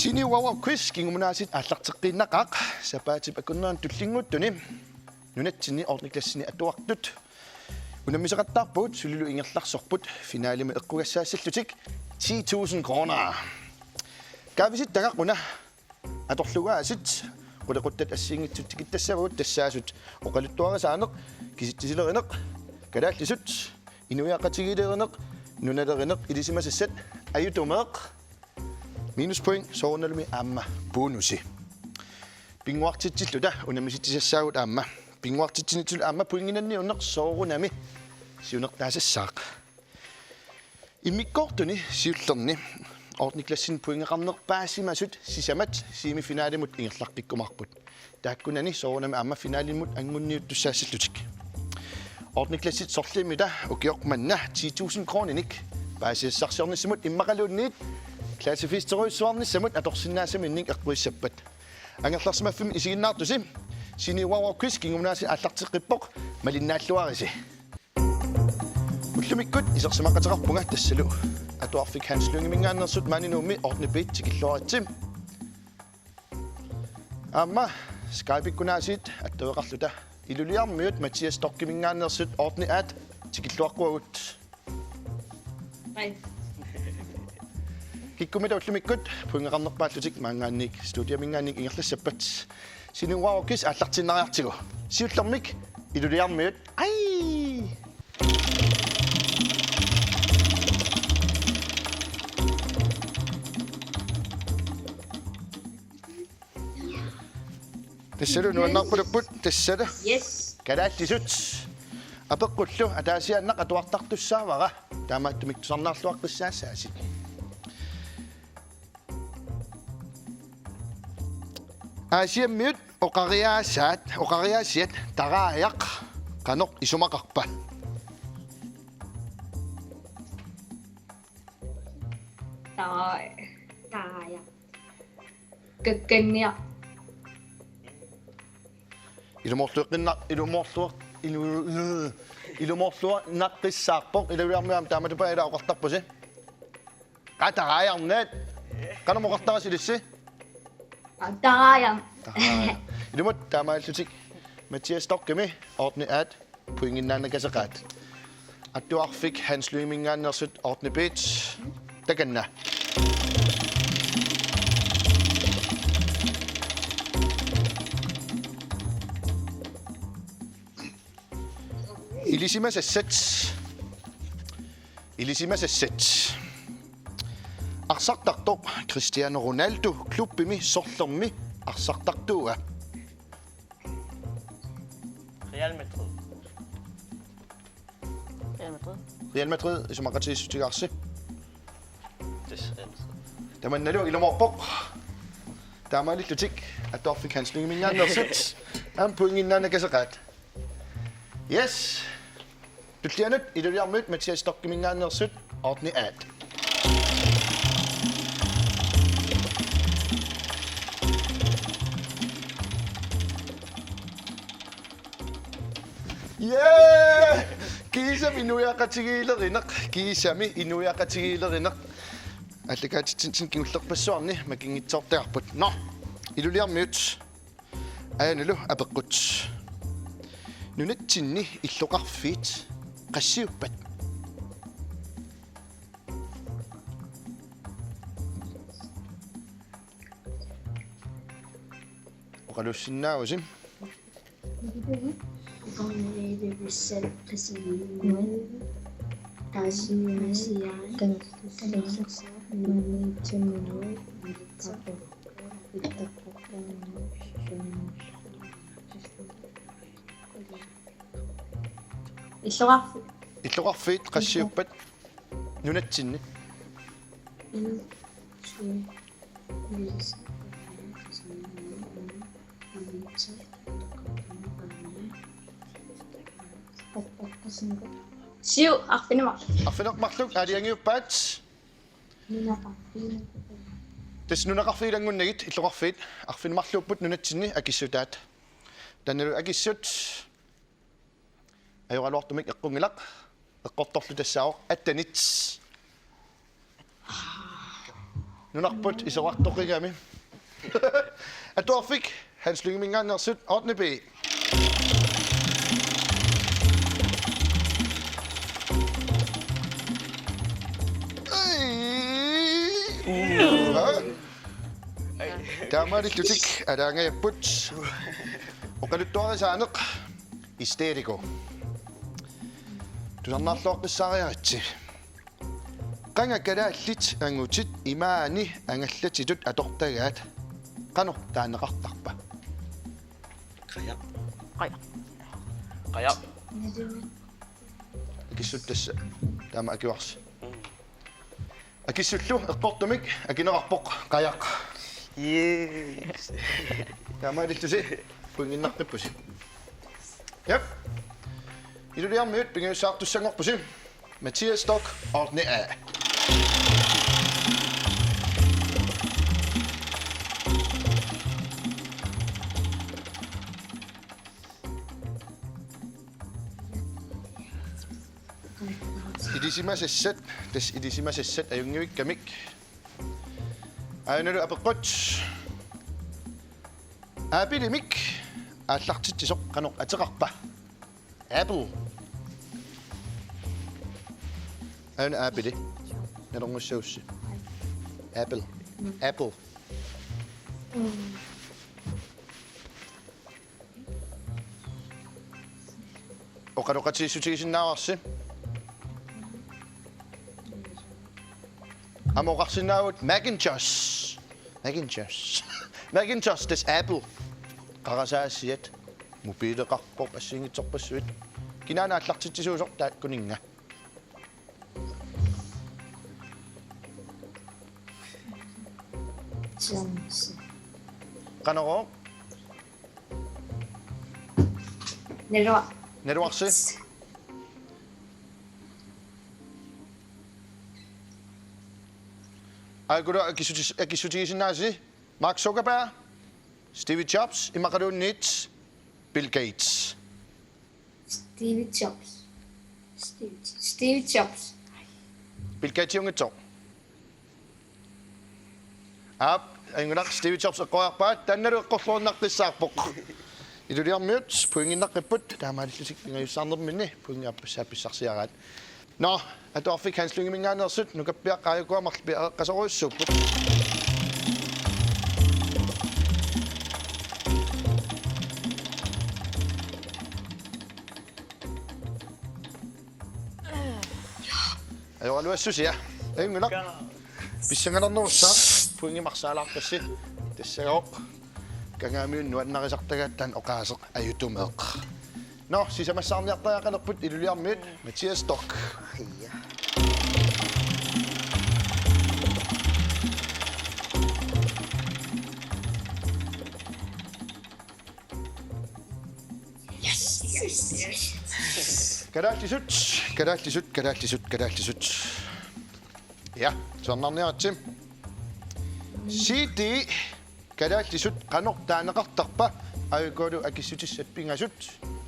Sini Wowow quiz kingumunaasit аллартеққиннақақ сапаатип акуннаан туллингуттуни нунатсини орниклассини атуартут унаммисеқаттарпут сулилу ингерларсорпут финаалима эққугассаассаллутик 10,000 kroner кависит тагақуна аторлугаасит qulaquttat assiingitsut tikittassavuut tassaasut oqaluttuarisaaneq kisittisilereneq kalaallisut inuiaqqatigilereneq nunalerineq ilisimasassat ajutumeeq minuspoint soornalumi aamma bonusi pinguartitsilluta unamisittisassaagut aamma pinguartitsinitsul aamma puinginanni unneq soorunami siunertaasassaaq immikkortuni siullerni ordniklassin puingeqarnerpaasimasut sisamat semifinaalimut ingerlarpikkumarput taakkunani soorunami aamma finaalimut angunniuttussaasallutik ordniklassit sorlimita ukiormanna 10,000 kroninik paasiassarsiornissimut immaqaluunniit klassifisteruissuarnissamut atorsinnaassaminnik eqquissappat angerlarsimaffimi isiginnaartusi sini Wowow quiz kingunaasi аллартеққиппоқ малиннааллуарisi уллумиккут исерсимақатеқарпунга тассалу атуарфик ханслунгимингааннерсут маниnuummi орнипит тикиллуаратсим аама скайпиккунаасит аттуеқарлута илулиармиут матиас торкимингааннерсут орни аат тикиллуаққуагут киккумита уллумиккут пуингеқарнерпааллутик маангаанник студиамингаанник ингерлассаппат сини Wowow quiz аллартиннариартигу сиуллермик илулиармиут ай тассалу нуаннарпулуппут тассала Yes. Kalaallisut апеққуллу атаасианнақ атуартартуссаавара таамааттумик тусарнаарлуаққиссаассаасит аасиаммиут оқариаасиат тарааяқ каноқ исумақарпа Taja. Køkkenja. ilumorluaq naqqissaarpoq iluliarmiam taamatupa ila oqartarpusi qataraayarnaat qanamoqartarasilissi Taja. ilumut taamaallutik Mathias Torkami ordni aat puinginnaannakaseqaat attuarfik hansluimingaannersut ordnipit takanna Ilisimasassat Arsartartoq Cristiano Ronaldo klubbimi sorlermi arsartartuuga Real Madrid isumaqatiissutigaarsi tamannalu ilumorpoq taamaalillutik attuarfik hanslugimingaannersut aam puinginnaannakaseqaat Yes tullianut iluliarmut Mathias Torkiminngaannersut ordni aat Yeah kiisami inuiaqatigiilerineq kiisami inuiaqatigiilerineq allakaatitsin kingullerpassuarni makingitsoortaarput no iluliarmiut aanulu apeqqut nunatsinni illoqarfiit qassiuppat oqalussinnaagusim illoqarfiit qassiuppat nunatsinni Siu arfinemaq. arfineqmarluk aaliangiuppaat tasnunaqarfiilangunnagit illoqarfiit arfinemarluupput nunatsinni akissutaat tannalu akissut ajoralortumik eqqungilaq eqqortorlu tassaaoq attanits Nunarput isoartoqigami. Atuarfik hanslyngemingaannersut 8. B. Taamalittutik alaangajapput. Oqaluttuarisaaneq hysterico. Tusarnaarluoqqissaariaritsi. Qanga kalaallit angutit imaani angallatitut atortagaat qanor taaneqartarpa. Qaya. Akissut tassa taama akivarsi. Akissullu eqqortumik akinerarpoq qajaq. Yes. Taamalittusi punginnarqippusi. Yep. Iluliarmiut pingiussaartussangorpusi. Mathias Stock, ordne A. Idisimasessat, tas idisimasessat ajungivikkamik. Ainalu apeqqut. Apilimik aallartittisoq qanoq ateqarpa. Apple. Aina apili. Nerongussaussi. Apple. Apple. Oqaroqatiissutigisinnaararsi. Amoqarsinnaavut Macintosh. Macintosh. Macintosh tas Apple. Qarasaassiat mobiileqarpoq assingitsorpassuit. Kinaana allartitsisuusoq taat kuninga. Qanoro Nerua. neruarsi. Agura akissutigisinnaasi Mark Zuckerberg, Steve Jobs, imaqaluunniit Bill Gates. Steve Jobs. Steve Jobs. Bill Gates yungitsoq. Ingunaq Steve Jobs eqqoarpaat tannalu eqqorluornartissaarpoq. Iluliarmiut puinginnaqipput taamaallusik pingajussarnerminni puingiappassaappissarsiaraat. No, atuarfik hanslyngemingaannersut nukappiaqqaajukuamarl qasoruissuupput. Ajoraluassusia. Ingunaq pissangalernerussaaq puingimarsaalaartassi tassagooq kangaamiun nuannarisartagaattaan oqaaseq ajutumeeq. No, sisamassaarniartariaqalerput iluliarmiut Mathias Stock. Ja. Kadaallisut. Ja, sonnarniaratsim. Siti kadaallisut qanor taaneqartarpa ajukoolu akissutissat pingasut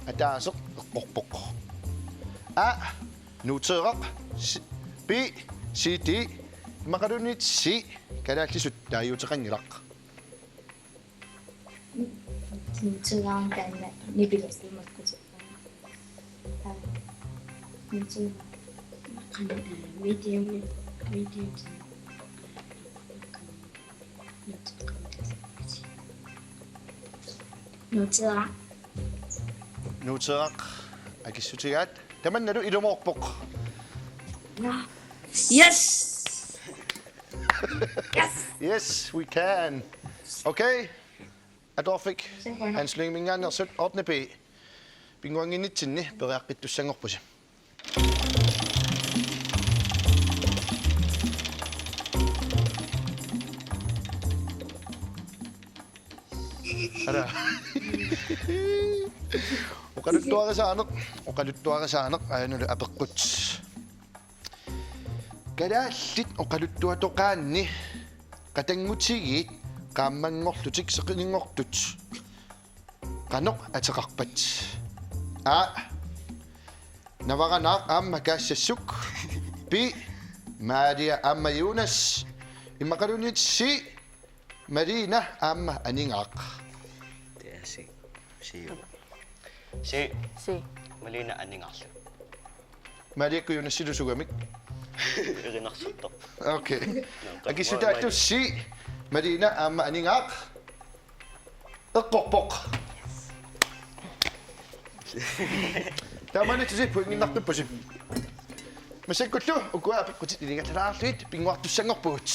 ataaseq eqqorpoq. A nuuteeraq B siti maqalunit si kadaallisut taayuuteqangilaq. Nutsugang kanna nibilas di magkusap. Nutsugang medium. Nutsugang. Nuuteeraq akissutigaat tamannalu ilumorpoq. Yes. Yes, we can. Okay. Atorfik hanslyngemingaannersut 8. B. Pinguanginitsinni periaqqittussangorpusi. Ara. Oqaluttuarisaaneq aanalu apeqqut. Kalaallit oqaluttuatoqaanni qatangutigiit qaammangorlutik seqiningortut qanoq ateqarpat. A navaranaaq aamma kaassasuk. B Maria Amma Jonas Imaqalunit si Marina amma aningaq. Det er se. Se jo. Se. Se. Malina aningarlu. Maaliakuyuna silusugamik. Erinarsuttaq. Okay. Akisutaattu si Marina amma aningaq. Eqqorpoq. Tamane tisi puinginnartuppusi. Masakkullu ukua apikkutit ilingatalaarluit pinguartussangorpugut.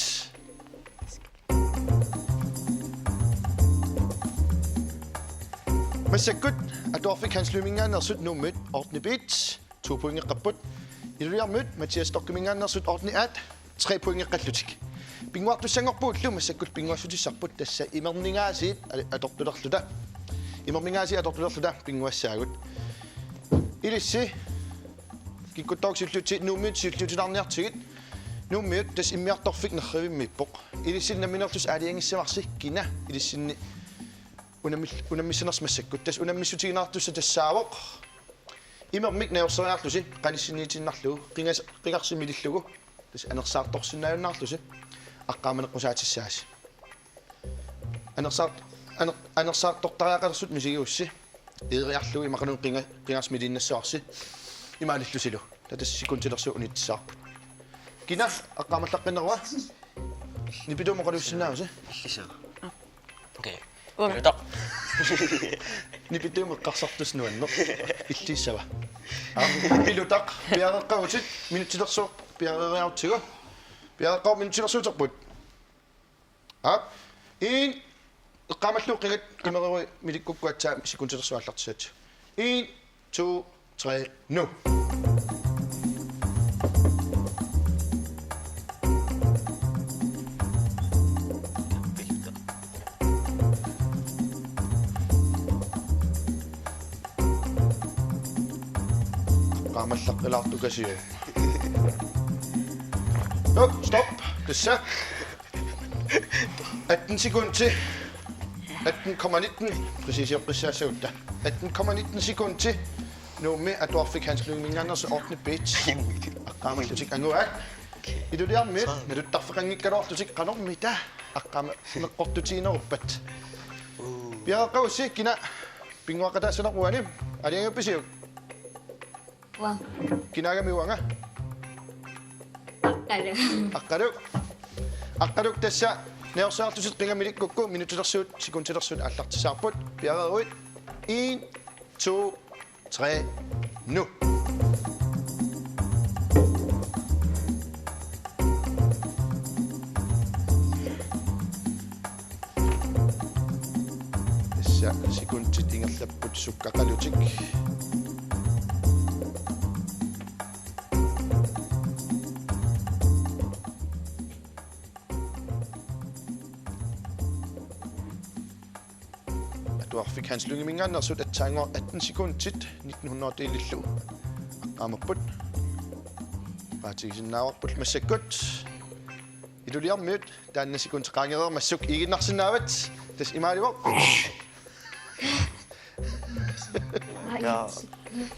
Masakkut atorfik hans lumingaannersut nummut ordnibit 2 poingeqqapput. Iluliarmut Mathias Dokkumingaannersut ordniat 3 poingeqqallutik. Pinguartussangorpuullu masakkut pinguassutissarput tassa imerningaasiit atortulerluta. Imerningaasi atortulerluta pinguassaagut. Ilissi kikkuttauksillutsi nummut sillutilarniartigit nummut tas immiartorfik nerrivimmiippoq. Ilissinnaminnerlus aaliangissamarsi kina ilissinni unammissanersmassakut tas unammissutiginartussa tassaavoq. Imermik naorseriarlusi qanissiniitinnarlugu qingarsimilillugu tas anersaartorsinnaajunnaarlusi aqqaamaneqqusaatissaaси. Anersaartortariaqarsut misigiussi eeriarlugu imaqanun qingarsmilinnassаарsi imaalillusilu tatassikkuntilersu unittissaarput. Kina aqqaamallaqqinnerua nipituumoqaluussinnaausi Illisa. Okay. Ilutaq. Nipituumeqqarsartusnuanneq illiissava. Ilutaq piareqqagutit minutilersuuq piareeriarutigu piareqqaur minutilersuuterput. Eqqaamalluuq qingat imererui milikukkuatsaa sikkuntilersuallartisaat. 1 2 3 nu. Qaamallarqilaartukasiu. Stop. Tassa. 18 sekunder. 18,19. Præcis, jeg præcis ud der. 18,19 sekunder. Nummi atorfik hans lumingaannersu ordnibit. Aqqaamallutik anguak. Iluliarmit naduttarfeqanngikkaluartutik qanormita. Aqqaameqqortutiineruppat. Piareqqaussi kina pinguaqataasaneruani alianguppisiu. Wow. Kinagamiuanga. Akkadu. Aqqaluk tassa neorsaartusit qingamilikukku minutilersuut sikuntilersuut allartisaarput piareruit 1 2 3 nu. Tassa sikuntit ingerlapput sukkaqalutik. Fik hans lungemingaannersut attaangor 18 sekundtit 1900 delillu aqqaamaput paatigisinnaavарput massakkut iluliarmiut taanna sekunteqaangereermassuk iginnarsinnaavat tas imaalivoq Ja.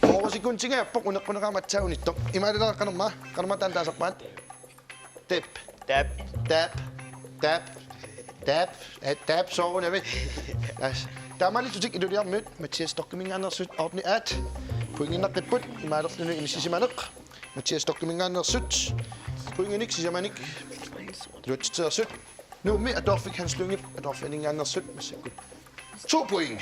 4 sekuntigaappoq uneqquneqaamatsaagunittoq imaalilereqqanerma qanerma taan taasarpaat tap Dab. tap tap tap tap soorunami Taamalittutik iluliarmut Mathias Dokkumingaannersut ordniat puinginnaqipput imaalerlunu imissisimaneq Mathias Dokkumingaannersut puinginik sisamanik lutsitersut nuummi atorfik hans lungip atorfiningaannersut massakkut 2 point.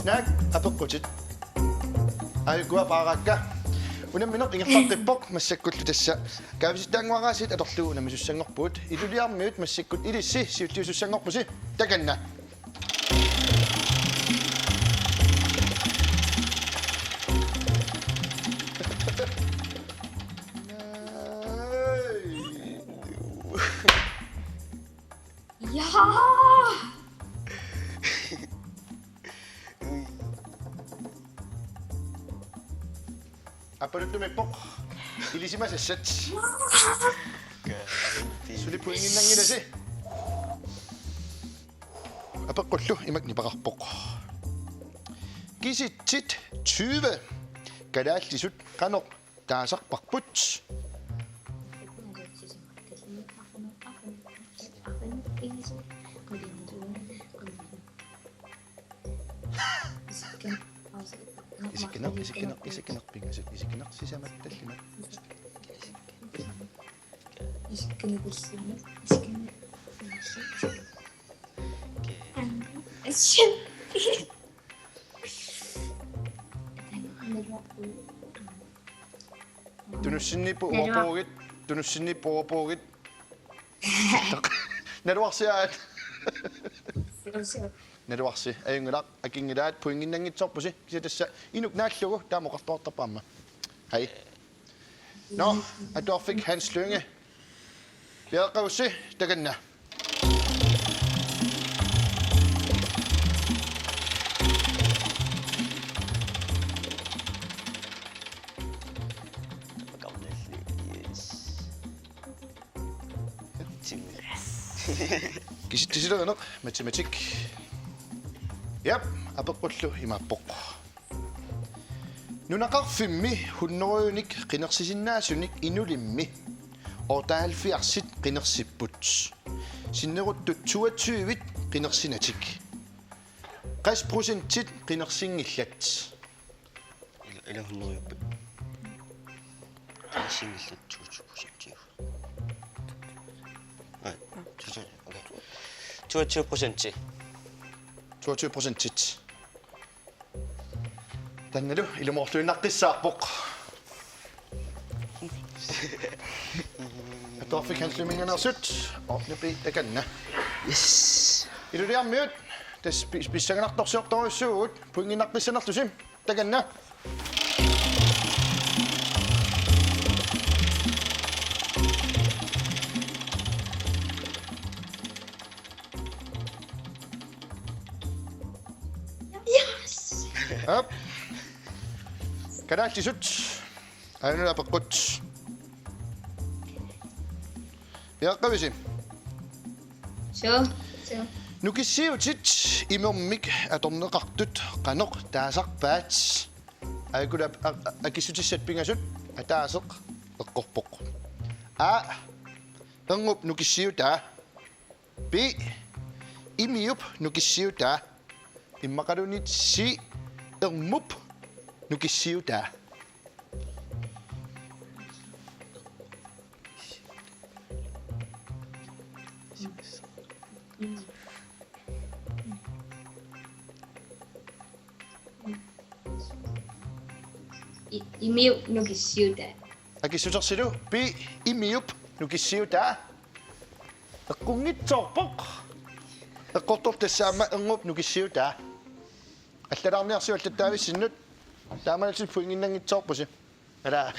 Nak apeqqutit ayukua paaqakka unammineq ingertarqippoq massakkullu tassa kaavisittaanguaraasit atorlugu namissussangorpuut iluliarmiut massakkut ilissi siulliusussangorpusi takanna Ja. Apaluttumippoq ilisimasassat suli puinginnangilasi apeqqullu imak nipaqarpoq kisitsit 20 kalaallisut qanoq taasarparput Isikinaq pingasut isikinaq sisamattallimat tunussinnipuupuugit naluarsiaat naluarsi ayungulaq akingilaat puinginnangitsorpusi kisatassa inuk naallugu taamoqartoortarpaamma hai no atuarfik Hans Lynge Bjergqavsi taganna Kisittisilerineq matematik. Yap, apeqqullu imappoq. Nunaqarfimmi hunneruyunik qinersisinnaasunik inulimmi. Ortaalfiarsit qinersipput. Sinneruttut 22 qinersinatik. 60% qinersingillat. Ila hunneruyuppi. Qinersingillat 22%. Nej, 22%. 22%. Tannalu ilumorluinnaqqissaarpoq. Atuarfik Hans Lynge ornepi takanna. Yes. Iluliarmiut tas pissanganartorsiortoruissugut puinginnaqqissanerlusim takanna. Up. Kalaallisut. Ainula peqqut. Bjergqavsi. So. Nukissiutit imormik atorneqartut qanoq taasarpaat. Aikula akissutissat pingasut ataaseq eqqorpoq. A. Engup nukissiutaa. B. Imiup nukissiutaa. Immaqalunit si ermup nukissiutaa. Imiu nukissiuta. Akissutersilu bi imiup nukissiutaa. Eqqungitsorpoq. Eqqortortassaama ermup nukissiutaa. Allalarniarsiuallattaavissinnut taamanalsit puinginnangitsorpusi. Ala.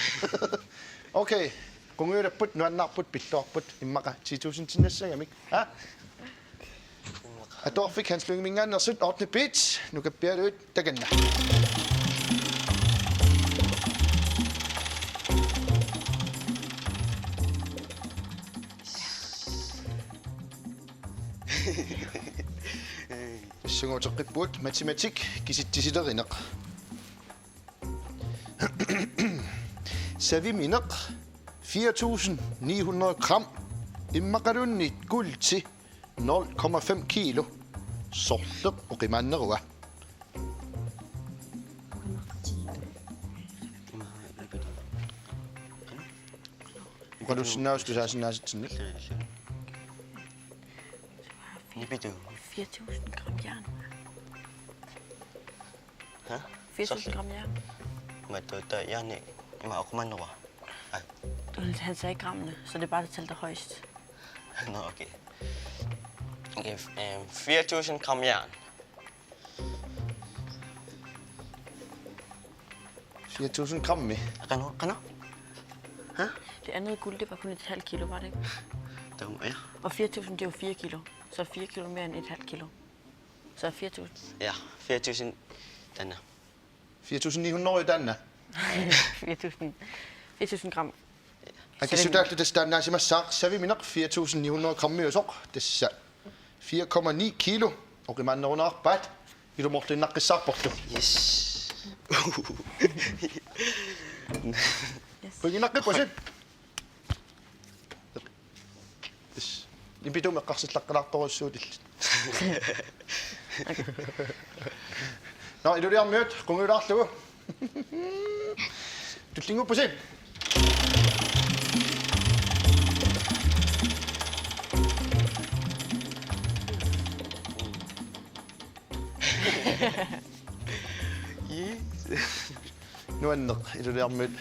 Okay. Qunguulapput nuannarput pilluarput immaqa 10.000 tinnassagamik. Ha? Atuarfik Hans Lynge mingaannersut orne bits nukappialuut takanna. Sungoteqippuut matematik kisittisilerineq. Savimineq 4.900 gram immaqalunnit gulti 0,5 kilo sorleq uqimaannerua. Qalussinnaustusaasinnaasitsinnik. Nipitu. 4.000 gram jern. Hä? 4.000 gram jern. Men der jeg nej. Jeg må komme over. Ej. Han sagde grammene, så det er bare det tal, der er højst. Nå, okay. Okay, 4.000 gram jern. 4.000 gram med. Kan Hæ? Det andet guld, det var kun et halvt kilo, var det ikke? Ja. Og 4.000, det er jo 4 kilo. Så 4 kilo mere end et halvt kilo. Så 4.000. Ja, 4.000 denne. 4.900 i danna. 4.000 gram. Akissutallu tastaannaasimassaq savimineq 4.900 grammi usoq tassa 4,9 kilo oqimaannerunarpaat ilumorlinnaqqissaarporlu. Yes. Puinginnaqqippusit. Impitu meqqarsillaqqalaartoruissuutillit. Nå, er du der mødt? Kom ud der, du. Du klinger på sig. Nu er den nok. Er du der mødt?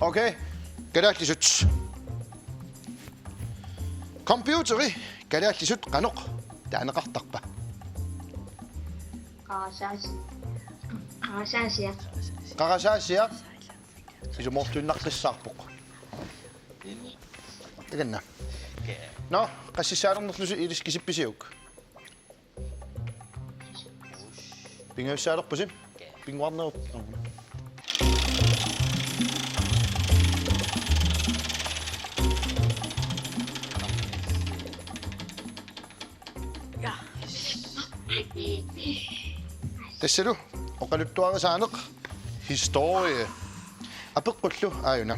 Okay, gadaallisut. Computeri gadaallisut qanuq taanaqartarpa. Qarasaasiaq. Qarasaasiaq. Isumortuinnarlissaarpoq. Taganna. No, qassisaalernerlusi iliskisippisiuk. Pingausaalerpusim. Pingwarnerup. Ja. Tassalu oqaluttuarisaaneq historie. Apeqqullu aayuna.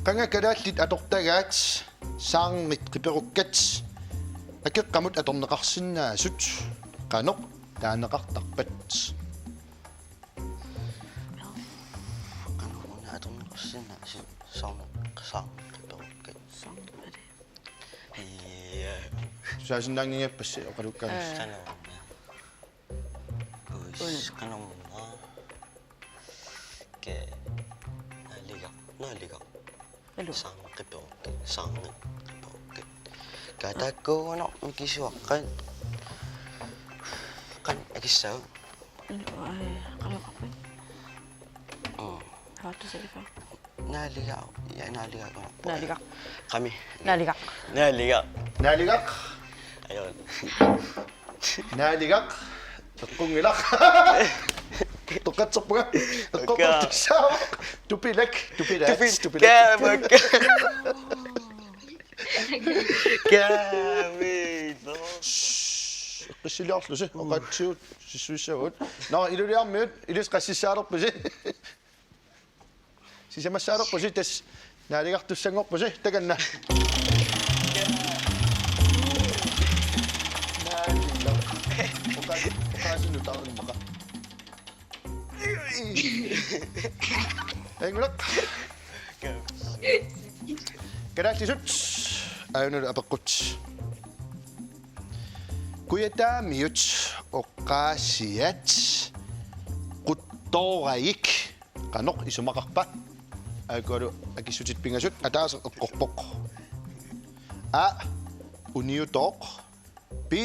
Qanga kalaallit atortagaat saarnit qiperukkat akeqqamut atorneqarsinnaasut qaneq taaneqartarpat. Qanuuna atorneqarsinnaasut saarneqartarpat. Ja. Saasinnaangingappas oqalukkaanus. Qanuuna. Ke naaliga. Elu. Saarneqartarpat. Katakkuuno mikisuaqqan. Qan akissau. Qalaqarpin. Haatu salifa. Naaliga. Ja naaliga. Naaliga. Qami. Naaliga. Naaliga. Naaligaq. Ayon. Naaligaq. Teqqungilaq. Toqatserpuga. Eqqortissaaq. Tupilak. Tupilak. Tupilak. Kamido. Qissiliarlusi oqatsiut sissuissagut. No, iluliarmiut ilis qassissaalerpusi. Sisamassaalerpusi tas naaligartussangorpusi taganna. Oqaasinu taarnmaqa. Engulaq. Gadaallisut aayunulu apeqqut. Kuyataamiut oqqaasiat quttoorayik qaneq isumaqarpa aakalu akissutit pingasut ataaser eqqorpoq a uniutooq pi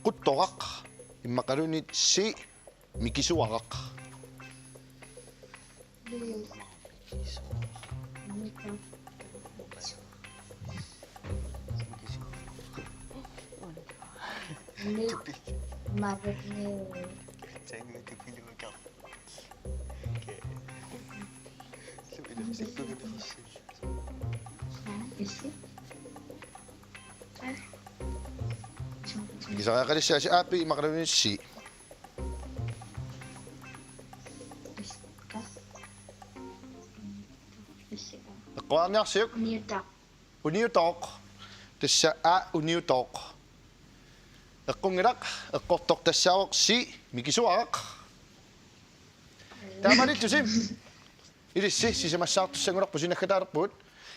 quttoraq immaqalunit si mikisuaraq. Kisaqaqalissaasi aapi immaqalunit si eqqoarniarsiuk uniutooq tassa a uniutooq eqqungilaq eqqortoq tassaawoq si mikisuaraq taamanittusim ilissi sisamassaartussangularpusi nakkataalerpuut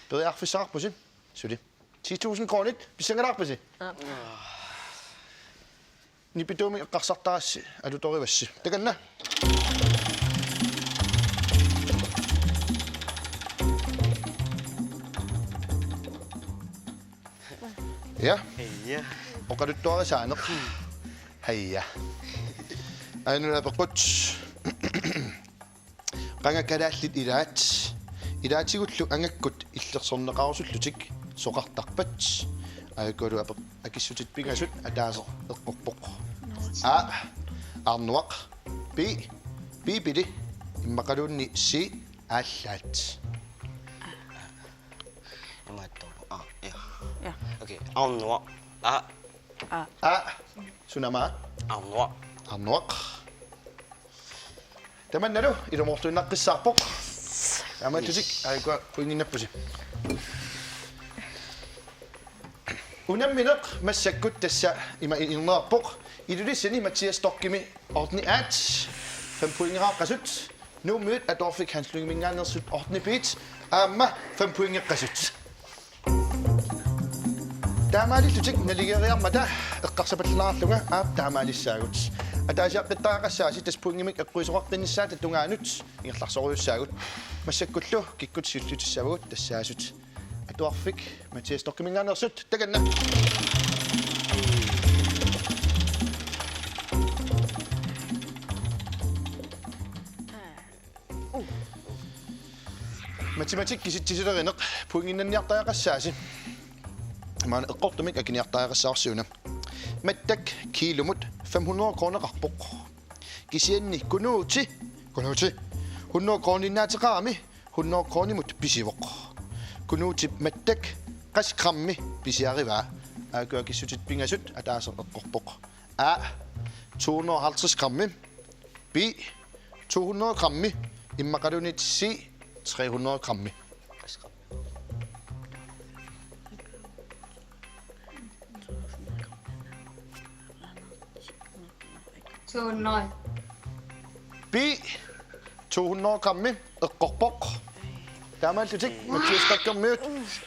periarfissaqarpusi suli 10,000 kronit pissangalarpusi nipituumi eqqarsartarassi alutorivassi takanna. Ja. Ja. Oqaluttuarisaaneq. Hayya. Ainuna peqqut. Qanga kalaallit ilaatigullu angakkut illersorneqarusullutik soqartarpat aakulu akissutit pingasut ataaser eqqorpoq a arnuaq pipili immaqalunni si aallaat. Imatto. Ja. Ja. Okay. Arnuaq. A sunama Arnuaq. tamannalu ilumortuinnaqqissaarpoq Ama tusik aigua puinginnappusi. Unammineq massakkut tassa ima innerpoq idulissani Mathias Stokkimi ordni at fem puingeraaqasut nuummiut atorfik hanslungimingaannersut ordni piit aamma fem puingeqqasut. Taamaalillutik naligeriarmata eqqarsapalleraarlunga aap taamaalissaagut. Ataasiaqqittaraqassaasi taspuingimik eqquisoqaqqinnissaat tungaanut ingerlarsoriussaagut massakkullu kikkut siullutissavagut tassaasut atuarfik Mathias Stokkiminngaannersut takanna matematik kisitsisilerineq puinginnanniartaqassaasi maan eqqortumik akiniartaqassaarsuuna mattak kiilumut 500 kroneqarpoq kisianni kunuuti 100 kroninnaatiqaami 100 kronimut pisivoq kunuuti mattak qasqrammi pisiarivaa aakua kissutit pingasut ataaser eqqorpoq a 250 grammi b 200 grammi immaqalunit c 300 grammi. 200. B 200 grammi eqqorpoq taamaallutik Mathias Stokkimiut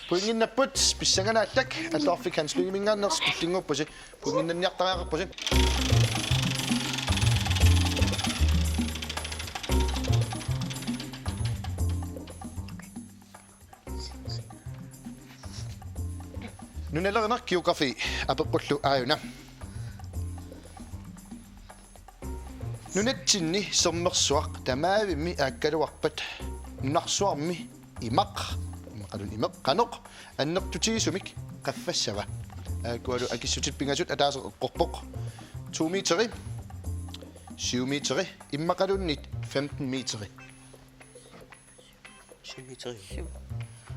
puinginnapput pissanganaallak atorfik hanslungimingaanners kullinguuppusi puinginnanniartariaqarpusi Nunalerineq geografi apeqqullu aajuna Nunatsinni sermersuaq tamaavimmi aakkaluarpat nunarsuarmi imaq imaqalun imeq qaneq annertutiisumik qaffassava aakualu akissutit pingasut ataaser eqqorpoq 2 meteri 7 meteri immaqalunnit 15 meteri 7 meteri.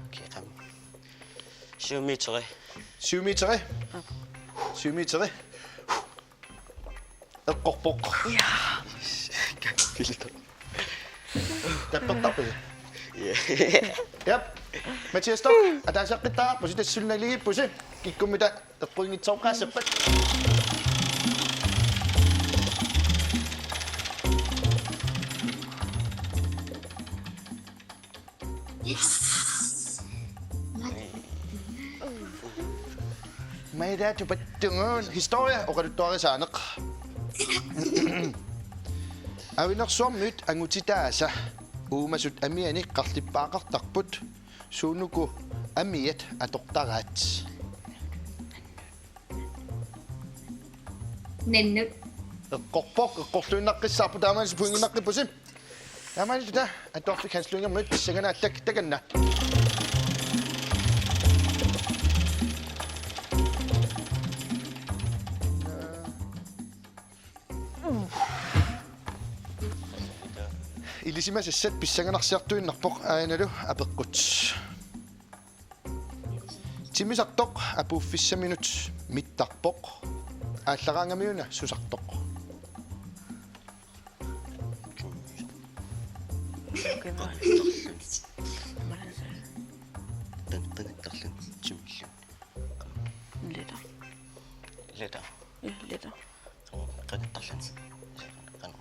Okay, kom. 7 meteri. 7 meteri 7 meteri eqqorpoq tappertarpu Yep. Mathias Stok, ataasaqqittaarpusi tassunnaliippusi kikkummita eqquingitsoqqaassappat Maida tupattunguun historia oqaluttuarisaaneq Avinersuarmut angutitaasa uumasut amiani qarlippaaqartarput suunuku amiat atortaraat Nennut. eqqorpoq eqqorluinnaqqissaarpu taamaanis puinginnaqqippusi taamaanis ta atorfik hanslungermut pissanganaallak takanna Ilisimasassat pissanganarsiartuinnarpoq aanalu apeqqut timisartoq apuuffissaminut mittarpoq ааллараангамиуна сусартоқ Тантангаттарлун тимиллу Литер. лета Ja, liter. qaqattарлун qanu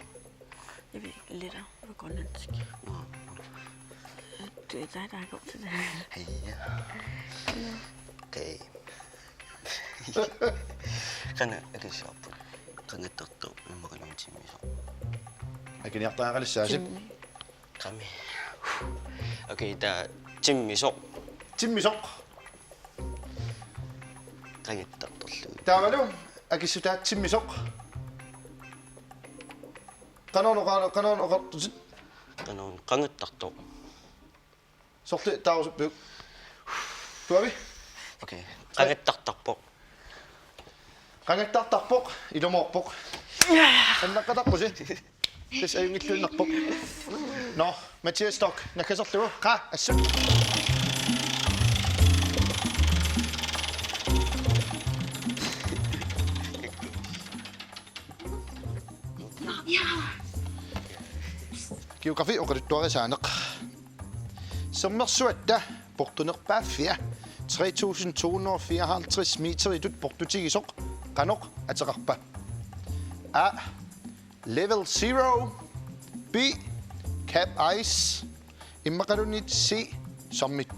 Jeg ved ikke, liter på grønlandsk. Det er dig, der er god til det. hayya okay qana akissaarpu qangattartu immakalun timmiso акиниартаагалиссааси qami okay ta timmiso тиммисоқ qangattartorlu таавалу акиссутаат тиммисоқ канаонеқартусит qanoon qangattartu сорти таусуппу туави okay qangattartarpoq qangаттартарпоқ илумоорпоқ аннаққатарпуси тас аюнгиллуиннарпоқ но Mathias Stok накасерлугу qa ассут geografi oqalittuarisaaneq Sommersuatta portunerpaaffia 3254 meter idut portutigisoq qanoq ataqarpa. A. Level 0. B. Cap ice. Immaqalunit C. Summit.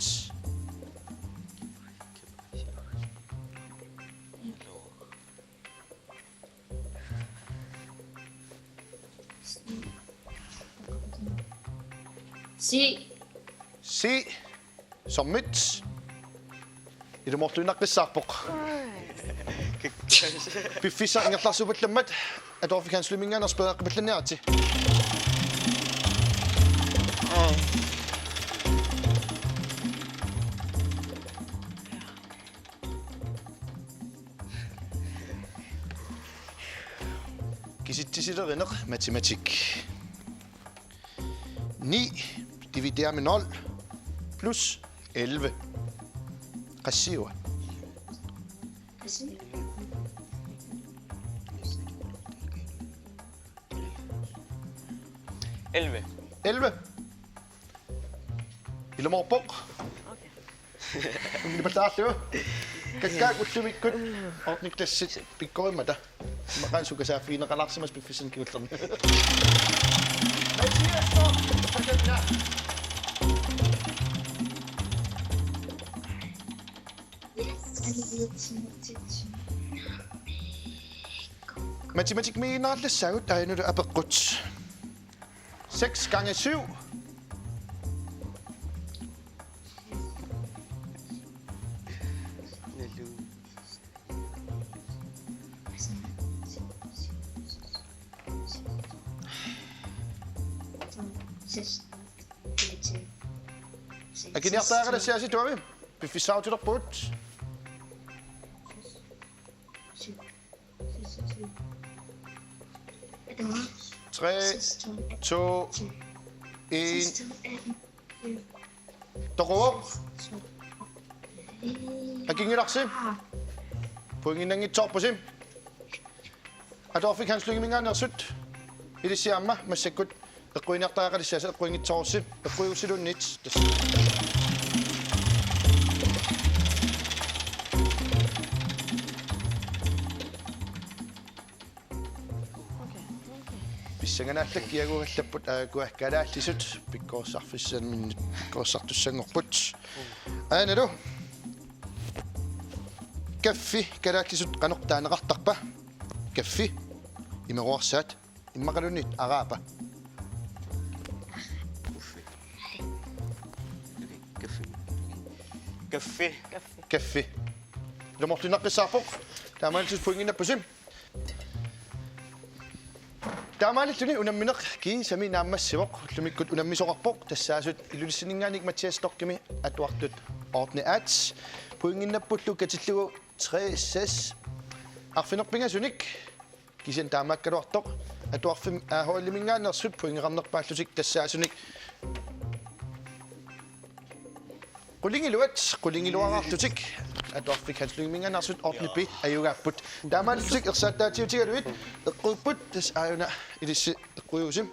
C. Summit. Idumortuinaqqisaarpoq. Piffisa ingerlarsuballammat atorfikanslumingaanerspeeqqipallaniarti. Kisittisilerineq matematik. 9 divideret med 0 plus 11. Qassiua. 11. Ilumorpoq. Nipataarlu. Kakkaak ullumikkut orniktassit pikkorimata. Maqansukasaafiineqalarsimas piffisan kiullerni. Matematik miinarlassagut ainulu apeqqut. 6 gange 7. Akiniartaaqalassiasi tuami. Piffissaautilerput. 3, 2, 1. Toqoq. Akingilarsim. Puinginangitsorpusim. Atorfikanslungiminganersut. Ilisiamma massakkut eqquiniartaaqalissaasa eqquingitsorussim. Eqquiusilunnit. Pissanganaaltakkiagugallapput aakuakkalaallisut pikkoorsaarfissan minnit pikkoorsaartussangorput. Aanalu. Kaffi kalaallisut qanortaaneqartarpa. Kaffi imeruarsaat immaqalunnit araapa. Kaffi. Lumortunaqqissaarpoq. Taamaalsus puinginnappusim. Taamaalilluni unammineq ki sami naammassivoq lumikkut unammisoqarpoq tassaasut ilulissiningaanik Mattias Stokkimi atuartut ordne ats puinginnappullu katillugu 3 arfinerpingasunik kisen taamaakkaluartoq atuarfim aahoillimingaanersut puingeqarnerpaallusik tassaasunik qulingiluarartutik atuarfikanslungimingaanarsut ordnipi ayugaapput taamaallusik ersaattaatiutigaluit eqquupput tas aayuna ilissi eqquiusim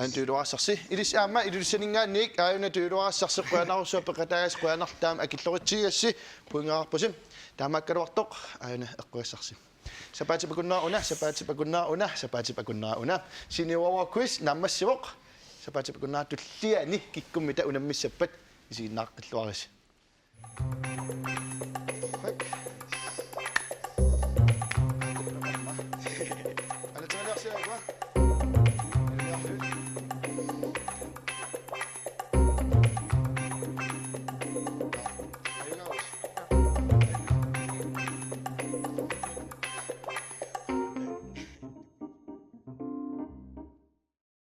antuluassarsi ilis aamma ilulissaningaanniik aayuna tuuluassarsi quanarusuapeqataagas quanartaam akilloritigassi puingeqarpusim taamaakkaluartoq aayuna eqquassarsi sapaatipakunnauna siniuawa quiz nammassivoq sapaatipakunnaatulliani kikkummita unammissappat isiinnaaqqilluaris